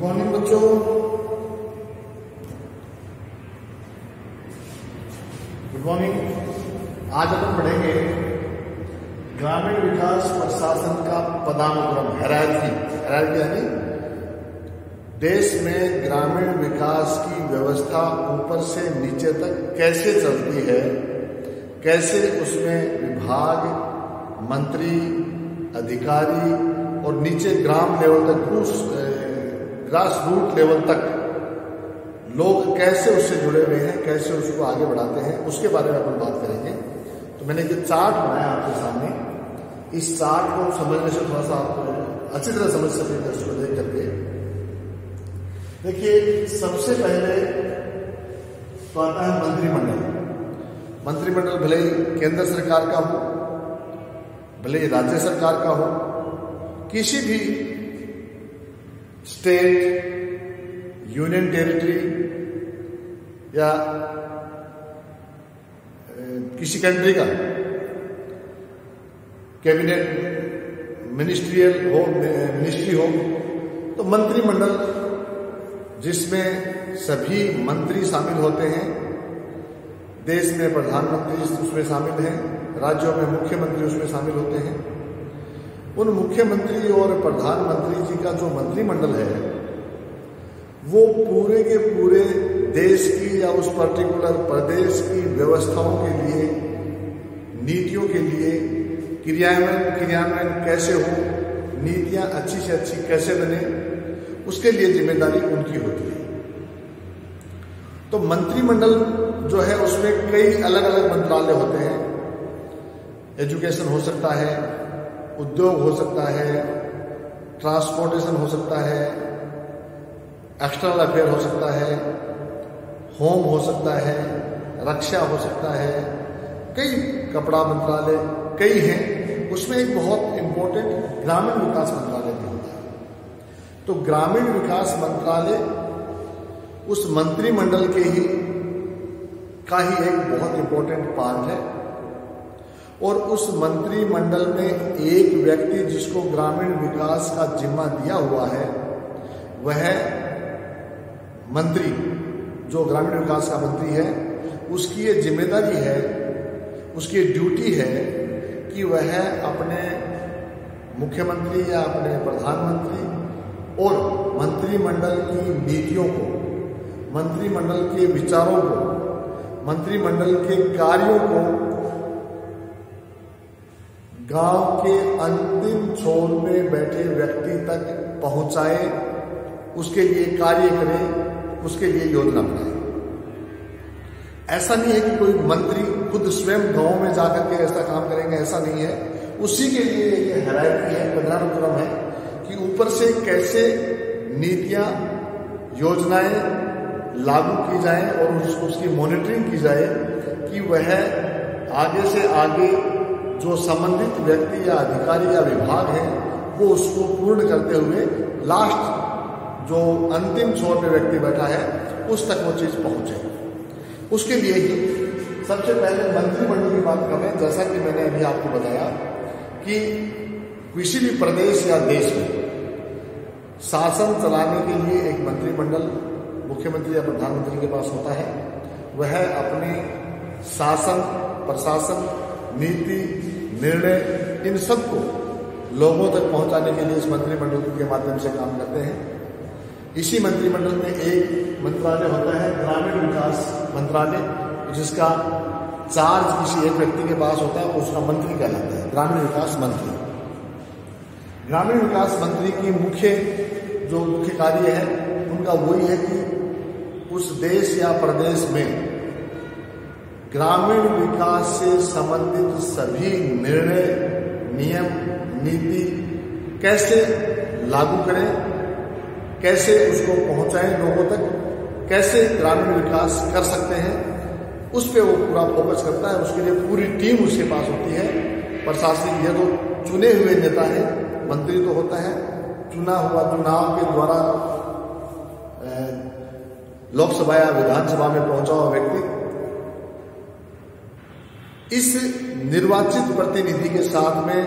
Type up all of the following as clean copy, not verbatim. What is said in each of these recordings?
Morning बच्चों। Good morning. आज अपन पढ़ेंगे ग्रामीण विकास प्रशासन का पदानुक्रम, हायरार्की यानी देश में ग्रामीण विकास की व्यवस्था ऊपर से नीचे तक कैसे चलती है, कैसे उसमें विभाग, मंत्री, अधिकारी और नीचे ग्राम लेवल तक, ग्रास रूट लेवल तक लोग कैसे उससे जुड़े हुए हैं, कैसे उसको आगे बढ़ाते हैं, उसके बारे में अपन बात करेंगे। तो मैंने एक चार्ट बनाया आपके सामने। इस चार्ट को समझने से थोड़ा सा आप अच्छी तरह समझ सकेंगे उसको देख करके। देखिए, सबसे पहले तो आता है मंत्रिमंडल। मंत्रिमंडल भले ही केंद्र सरकार का हो, भले ही राज्य सरकार का हो, किसी भी स्टेट, यूनियन टेरिटरी या किसी कंट्री का कैबिनेट मिनिस्ट्री हो, तो मंत्रिमंडल जिसमें सभी मंत्री शामिल होते हैं, देश में प्रधानमंत्री उसमें शामिल हैं, राज्यों में मुख्यमंत्री उसमें शामिल होते हैं। उन मुख्यमंत्री और प्रधानमंत्री जी का जो मंत्रिमंडल है वो पूरे के पूरे देश की या उस पर्टिकुलर प्रदेश की व्यवस्थाओं के लिए, नीतियों के लिए क्रियान्वयन कैसे हो, नीतियां अच्छी से अच्छी कैसे बने, उसके लिए जिम्मेदारी उनकी होती है। तो मंत्रिमंडल जो है उसमें कई अलग अलग मंत्रालय होते हैं। एजुकेशन हो सकता है, उद्योग हो सकता है, ट्रांसपोर्टेशन हो सकता है, एक्सटर्नल अफेयर हो सकता है, होम हो सकता है, रक्षा हो सकता है, कई कपड़ा मंत्रालय कई हैं। उसमें एक बहुत इंपॉर्टेंट ग्रामीण विकास मंत्रालय भी होता है। तो ग्रामीण विकास मंत्रालय उस मंत्रिमंडल के ही एक बहुत इंपॉर्टेंट पार्ट है। और उस मंत्रिमंडल में एक व्यक्ति जिसको ग्रामीण विकास का जिम्मा दिया हुआ है, वह मंत्री, जो ग्रामीण विकास का मंत्री है, उसकी ये जिम्मेदारी है, उसकी ड्यूटी है कि वह अपने मुख्यमंत्री या अपने प्रधानमंत्री और मंत्रिमंडल की नीतियों को, मंत्रिमंडल के विचारों को, मंत्रिमंडल के कार्यों को गांव के अंतिम छोर में बैठे व्यक्ति तक पहुंचाए, उसके लिए कार्य करें, उसके लिए योजना बनाए। ऐसा नहीं है कि कोई मंत्री खुद स्वयं गांव में जाकर के ऐसा काम करेंगे, ऐसा नहीं है। उसी के लिए ये हायरार्की है, पदानुक्रम है कि ऊपर से कैसे नीतियां, योजनाएं लागू की जाएं और उसकी मॉनिटरिंग की जाए कि वह आगे से आगे जो संबंधित व्यक्ति या अधिकारी या विभाग है वो उसको पूर्ण करते हुए लास्ट जो अंतिम छोर पे व्यक्ति बैठा है उस तक वो चीज पहुंचे। उसके लिए ही सबसे पहले मंत्रिमंडल की बात करें। जैसा कि मैंने अभी आपको बताया कि किसी भी प्रदेश या देश में शासन चलाने के लिए एक मंत्रिमंडल मुख्यमंत्री या प्रधानमंत्री के पास होता है। वह अपने शासन, प्रशासन, नीति, निर्णय, इन सबको लोगों तक पहुंचाने के लिए इस मंत्रिमंडल के माध्यम से काम करते हैं। इसी मंत्रिमंडल में एक मंत्रालय होता है ग्रामीण विकास मंत्रालय, जिसका चार्ज किसी एक व्यक्ति के पास होता है, उसका मंत्री कहलाता है, ग्रामीण विकास मंत्री। ग्रामीण विकास मंत्री की मुख्य कार्य है उनका वही है कि उस देश या प्रदेश में ग्रामीण विकास से संबंधित सभी निर्णय, नियम, नीति कैसे लागू करें, कैसे उसको पहुंचाएं लोगों तक, कैसे ग्रामीण विकास कर सकते हैं, उस पे वो पूरा फोकस करता है। उसके लिए पूरी टीम उसके पास होती है। प्रशासनिक, ये तो चुने हुए नेता है, मंत्री तो होता है चुना हुआ, चुनाव के द्वारा लोकसभा या विधानसभा में पहुंचा हुआ व्यक्ति। इस निर्वाचित प्रतिनिधि के साथ में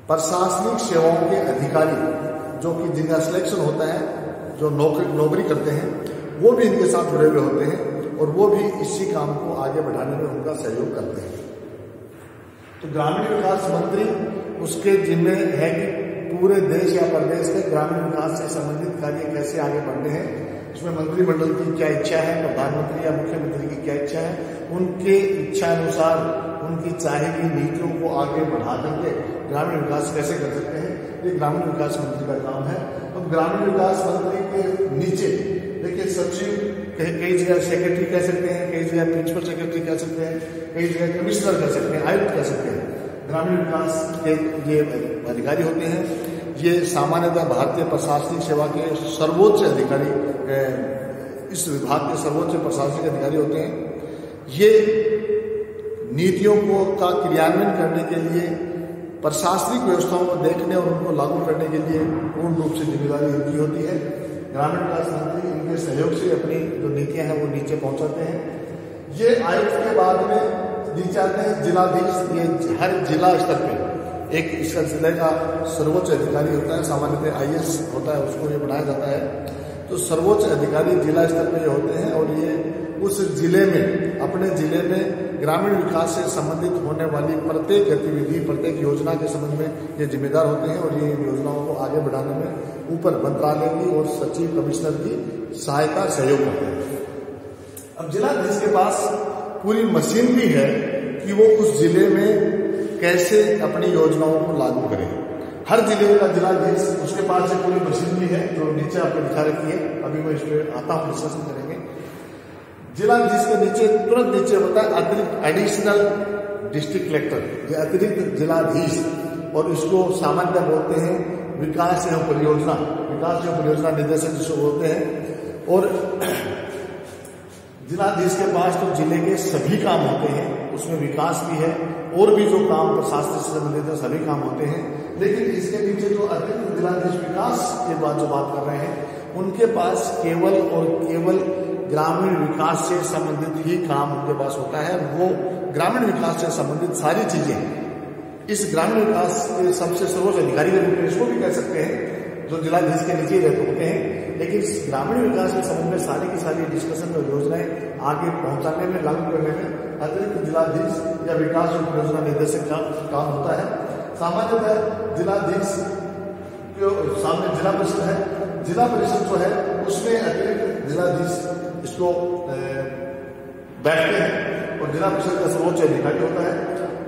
प्रशासनिक सेवाओं के अधिकारी जो कि जिनका सिलेक्शन होता है, जो नौकरी करते हैं, वो भी इनके साथ जुड़े हुए होते हैं और वो भी इसी काम को आगे बढ़ाने में उनका सहयोग करते हैं। तो ग्रामीण विकास मंत्री उसके जिम्मे है कि पूरे देश या प्रदेश के ग्रामीण विकास से संबंधित कार्य कैसे आगे बढ़ने हैं, उसमें मंत्रिमंडल की क्या इच्छा है, प्रधानमंत्री या मुख्यमंत्री की क्या इच्छा है, उनके इच्छा अनुसार उनकी चाहे की नीतियों को आगे बढ़ा करके ग्रामीण विकास कैसे कर सकते हैं, ये ग्रामीण विकास मंत्री का काम है। अब ग्रामीण विकास मंत्री के नीचे देखिए सचिव, कई जगह सेक्रेटरी कह सकते हैं, कई जगह प्रिंसिपल सेक्रेटरी कह सकते हैं, कई जगह कमिश्नर कह सकते हैं, आयुक्त कह सकते हैं। ग्रामीण विकास के ये अधिकारी होते हैं, ये सामान्यतः भारतीय प्रशासनिक सेवा के सर्वोच्च अधिकारी, इस विभाग के सर्वोच्च प्रशासनिक अधिकारी होते हैं। ये नीतियों को का क्रियान्वयन करने के लिए, प्रशासनिक व्यवस्थाओं को देखने और उनको लागू करने के लिए पूर्ण रूप से जिम्मेदारी इनकी होती है। ग्रामीण विकास मंत्री इनके सहयोग से अपनी जो नीतियां हैं वो नीचे पहुंचाते हैं। ये आयुक्त के बाद में नीचे आते हैं जिलाधीश। ये हर जिला स्तर पे एक इसका जिले का सर्वोच्च अधिकारी होता है, सामान्यतः IAS होता है, उसको ये बनाया जाता है। तो सर्वोच्च अधिकारी जिला स्तर पे होते हैं और ये उस जिले में, अपने जिले में ग्रामीण विकास से संबंधित होने वाली प्रत्येक गतिविधि, प्रत्येक योजना के संबंध में ये जिम्मेदार होते हैं और ये योजनाओं को आगे बढ़ाने में ऊपर मंत्रालय की और सचिव, कमिश्नर की सहायता, सहयोग करते हैं। अब जिलाधीश के पास पूरी मशीन भी है कि वो उस जिले में कैसे अपनी योजनाओं को लागू करें। हर जिले का जिलाधीश, उसके पास एक पूरी मशीन भी है जो नीचे आपको दिखा रखी है, अभी मैं इस पर आता हूँ, डिस्कशन करेंगे। जिलाधीश के नीचे, तुरंत नीचे होता है अतिरिक्त एडिशनल डिस्ट्रिक्ट कलेक्टर, ये अतिरिक्त जिलाधीश, और इसको सामान्यतः बोलते हैं विकास एवं परियोजना निदेशक जिसको बोलते हैं। और जिलाधीश के पास तो जिले के सभी काम होते हैं, उसमें विकास भी है और भी जो काम प्रशासन से संबंधित है सभी काम होते हैं। लेकिन इसके नीचे जो अतिरिक्त जिलाधीश विकास के बाद जो बात कर रहे हैं, उनके पास केवल और केवल ग्रामीण विकास से संबंधित ही काम उनके पास होता है। वो ग्रामीण विकास से संबंधित सारी चीजें इस ग्रामीण विकास के सबसे सर्वोच्च अधिकारी के रूप में इसको भी कह सकते हैं, जो जिलाधीश के नीचे रहते होते हैं। लेकिन ग्रामीण विकास के संबंध में सारी की सारी डिस्कशन और योजनाएं आगे पहुंचाने में, लागू करने में अतिरिक्त जिलाधीश या विकास और परियोजना निदेशक का काम होता है। सामान्यतः जिलाधीश के सामने जिला परिषद है, जिला परिषद जो है उसमें अतिरिक्त जिलाधीश इसको बैठते हैं और जिला परिषद का सर्वोच्च अधिकारी होता है।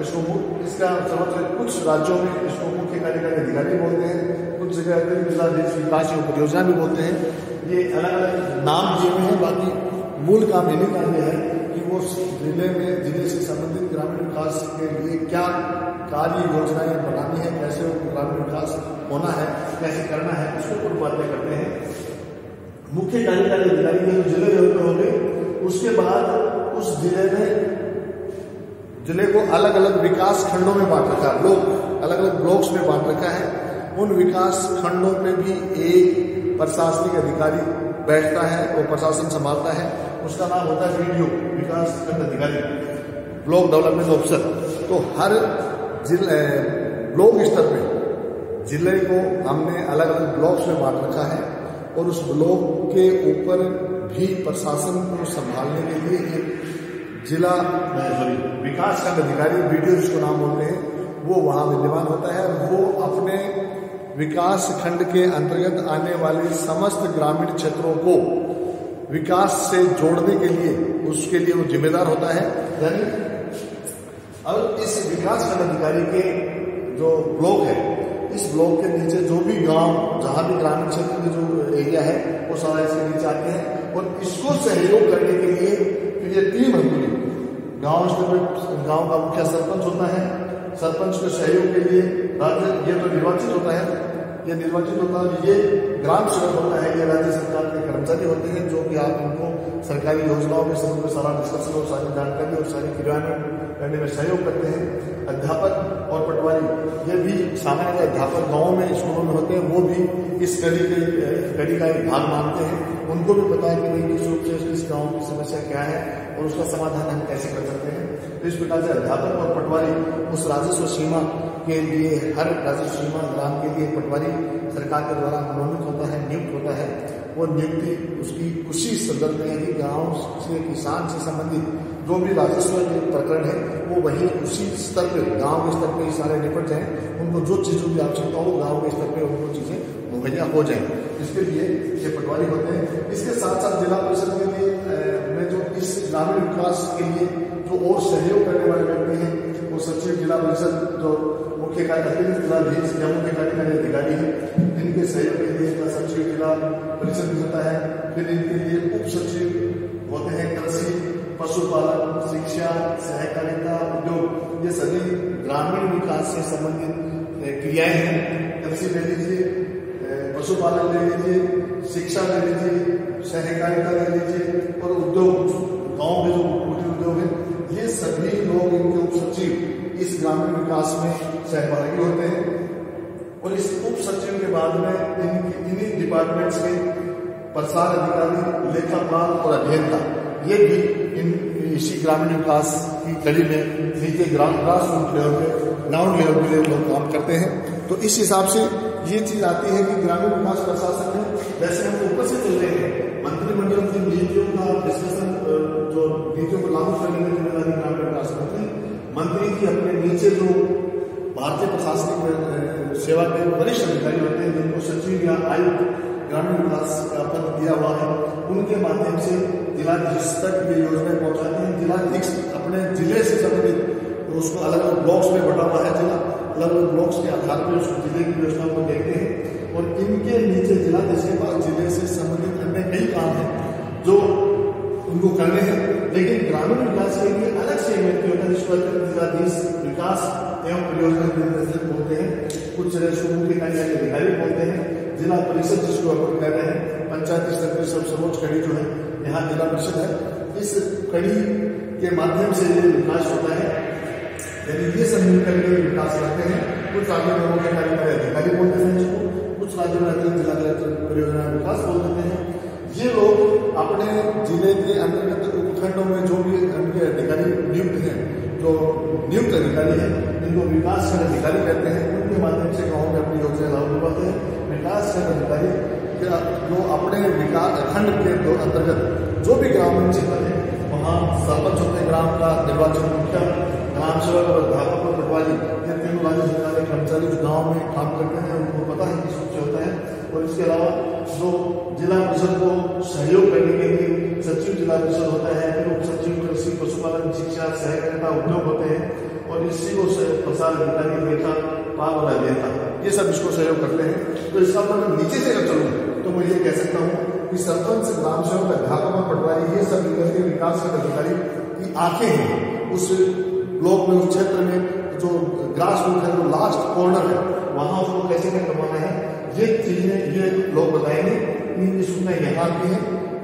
इसका सर्वोच्च, कुछ राज्यों में इसको मुख्य कार्यकारी अधिकारी बोलते हैं, कुछ जगह अतिरिक्त जिलाधीश विकास एवं परियोजना भी बोलते हैं। ये अलग अलग नाम दिए हुए हैं, बाकी मूल काम इन्हीं का ये है कि वो जिले में, जिले से संबंधित ग्रामीण विकास के लिए क्या कार्य योजनाएं बनानी है, कैसे ग्रामीण विकास होना है, कैसे करना है, उसको प्रतिपादन करते हैं। मुख्य कार्यकारी अधिकारी के जो जिले लेवल पे होंगे, उसके बाद उस जिले को अलग अलग विकास खंडों में बांट रखा है, अलग अलग ब्लॉक्स में बांट रखा है। उन विकास खंडों पे भी एक प्रशासनिक अधिकारी बैठता है और प्रशासन संभालता है, उसका नाम होता है BDO, विकास खंड अधिकारी, ब्लॉक डेवलपमेंट ऑफिसर। तो हर ब्लॉक स्तर पे जिले को हमने अलग अलग ब्लॉक्स में बांट रखा है और उस ब्लॉक के ऊपर भी प्रशासन को संभालने के लिए एक जिला विकास खंड अधिकारी, BDO जिसको नाम बोलते हैं, वो वहां विद्यमान होता है। वो अपने विकास खंड के अंतर्गत आने वाले समस्त ग्रामीण क्षेत्रों को विकास से जोड़ने के लिए, उसके लिए वो जिम्मेदार होता है। यानी अब इस विकास खंड अधिकारी के जो ब्लॉक है, इस ब्लॉक के नीचे जो भी गांव, जहां भी ग्रामीण क्षेत्र के जो एरिया है, वो सारा इसके नीचे आते हैं और इसको सहयोग करने के लिए फिर ये टीम है पूरी। गांव स्तर पर गांव का मुखिया सरपंच होता है, सरपंच के सहयोग के लिए राज्य, ये तो निर्वाचित होता है, ये निर्वाचित होता है, ये ग्राम सेवक होता है, ये राज्य सरकार के कर्मचारी होते हैं, जो कि आप उनको सरकारी योजनाओं के संबंध में सारा डिस्कशन और सारी जानकारी और सारी क्रियान्वयन करने में सहयोग करते हैं। अध्यापक और पटवारी, ये भी सामान्य अध्यापक गाँव में, स्कूलों में होते हैं, वो भी इस कड़ी का एक भाग मानते हैं। उनको भी पता है कि भाई किस रूप से इस गाँव की समस्या क्या है और उसका समाधान हम कैसे कर सकते हैं। तो इस प्रकार से अध्यापक और पटवारी उस राजस्व सीमा के लिए, हर राजस्व सीमा ग्राम के लिए पटवारी सरकार के द्वारा मनोनीत होता है, नियुक्त होता है। वो नियुक्ति उसकी उसी संदर्भ में है कि गाँव से, किसान से संबंधित जो भी राजस्व के प्रकरण है वो वही उसी स्तर पे, गांव के स्तर पे ही सारे निपट जाएं। उनको जो चीज़ों की आवश्यकता हो गांव के स्तर पे उनको चीज़ें मुहैया हो जाएं। इसके लिए ये पटवारी होते हैं। इसके साथ साथ जिला परिषद के लिए में जो इस ग्रामीण विकास के लिए जो और सहयोग करने वाले व्यक्ति हैं वो सचिव जिला परिषद, जो मुख्य अतिरिक्त जिलाधीश या मुख्य कार्यकारी अधिकारी हैं, इनके सहयोग के लिए सचिव जिला परिषद होता है। फिर इनके लिए उप सचिव होते हैं कृषि, पशुपालन, शिक्षा, सहकारिता, उद्योग। ये सभी ग्रामीण विकास से संबंधित क्रियाएं हैं। कृषि ले लीजिए, पशुपालन ले लीजिए, शिक्षा ले लीजिए, सहकारिता ले लीजिए और उद्योग, गांव के जो कुटीर उद्योग है, ये सभी लोग, इनके उप सचिव इस ग्रामीण विकास में सहभागी होते हैं। और इस उप सचिव के बाद में इन्हीं डिपार्टमेंट्स के प्रसार अधिकारी, लेखापाल और अभियंता, ये भी इसी ग्रामीण विकास की कड़ी में नीचे ग्रास रूट लेवल पे, ग्राउंड लेवल पे लोग काम करते हैं। तो इस हिसाब से ये चीज आती है कि ग्रामीण विकास प्रशासन में, वैसे हम ऊपर से चल रहे हैं, मंत्रिमंडल की नीतियों का डिस्कशन, जो नीतियों को लागू करने में जिम्मेदारी ग्रामीण विकास करते हैं। मंत्री जी अपने नीचे जो भारतीय प्रशासनिक सेवा के वरिष्ठ अधिकारी होते हैं, जिनको सचिव या आयुक्त ग्रामीण विकास का पद दिया हुआ है, उनके माध्यम से जिलाधीश तक ये योजनाएं पहुंचाते हैं। जिलाधीश अपने जिले से संबंधित उसको अलग अलग ब्लॉक्स में बटा हुआ है जिला, अलग अलग ब्लॉक्स के आधार पर उस जिले की योजनाओं को देखते हैं और इनके नीचे जिलाधीश के पास जिले से संबंधित अन्य कई काम हैं जो उनको करने हैं। लेकिन ग्रामीण विकास के लिए अलग से व्यक्ति होता है जिसको जिलाधीश विकास एवं परियोजना निर्देशक बोलते हैं, कुछ सूबों के कार्यकारी अधिकारी बोलते हैं, जिला परिषद जिसको अपन कह रहे हैं, पंचायती स्तर की सर्वोच्च कड़ी जो है यहाँ जिला परिषद है। इस कड़ी के माध्यम से ये विकास होता है, यदि ये सब मिलकर के विकास करते हैं। कुछ राज्यों में मुख्य कार्यकारी अधिकारी बोलते हैं इसको, कुछ राज्यों में अतिरिक्त जिला कलेक्टर परियोजना विकास बोल देते हैं। ये लोग अपने जिले के अंतर्गत उपखंडों में जो भी उनके अधिकारी नियुक्त हैं, जो नियुक्त अधिकारी हैं, इनको विकास खंड अधिकारी कहते हैं, उनके माध्यम से गाँव में अपनी योजना लागू करवाते हैं। विकास खंड अधिकारी जो अपने विकास खंड के अंतर्गत जो भी ग्रामीण क्षेत्र है वहाँ सरपंच होते हैं, ग्राम का निर्वाचन मुखिया, ग्राम सेवक और अध्यापक और पटवारी, ये तीनों राज्य सरकार के कर्मचारी जो गाँव में काम करते हैं उनको पता है किस रूप से होता है। और इसके अलावा जो जिला परिषद को सहयोग करने के लिए सचिव जिला परिषद होता है, फिर उप सचिव कृषि, पशुपालन, शिक्षा, सहकारिता, उद्योग होते हैं और इसी को प्रसार अधिकारी, लेखापाल और अभियंता, ये सब इसको सहयोग करते हैं। तो इसका मैं नीचे से अगर चलूँ तो मैं ये कह सकता हूँ कि सरपंच, ग्राम सेवक, अध्यापक और पटवारी, ये सब मिलकर के विकास के अधिकारी की आंखें हैं उस ब्लॉक में, उस क्षेत्र में जो ग्रास रूट है, जो लास्ट कॉर्नर है, वहाँ उसको कैसे क्या करवाना है, ये चीजें ये लोग बताएंगे। इनकी सूचना यहाँ आती है,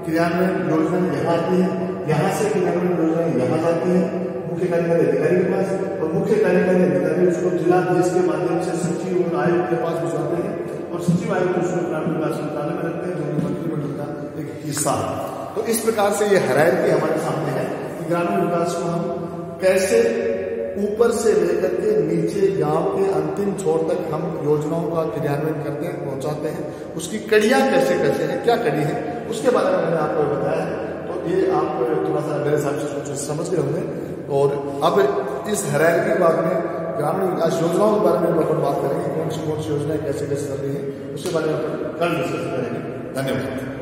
क्रियान्वयन योजना यहाँ आती है, यहाँ से क्रियान्वयन योजना यहाँ जाती है मुख्य कार्यकारी अधिकारी के पास और मुख्य कार्यकारी अधिकारी उसको जिलाधीश के माध्यम से सचिव और आयुक्त के पास भिजवाते हैं और सचिव आयुक्त उसको ग्रामीण विकास मंत्रालय में रखते हैं, जो कि मंत्रिमंडल का एक हिस्सा है। तो इस प्रकार से ये हायरार्की हमारे सामने है कि ग्रामीण विकास को हम कैसे ऊपर से लेकर के नीचे गांव के अंतिम छोर तक हम योजनाओं का क्रियान्वयन करते हैं, पहुंचाते हैं। उसकी कड़ियां कैसे कैसे हैं, क्या कड़ी है, उसके बारे में मैंने आपको बताया। तो ये आप थोड़ा सा मेरे हिसाब से समझ गए होंगे। और अब इस हायरार्की के बाद में ग्रामीण विकास योजनाओं के बारे में अपन बात करेंगे, कौन सी योजनाएं कैसे कैसे चल रही है, उसके बारे में अपन कल डिस्कस करेंगे। धन्यवाद।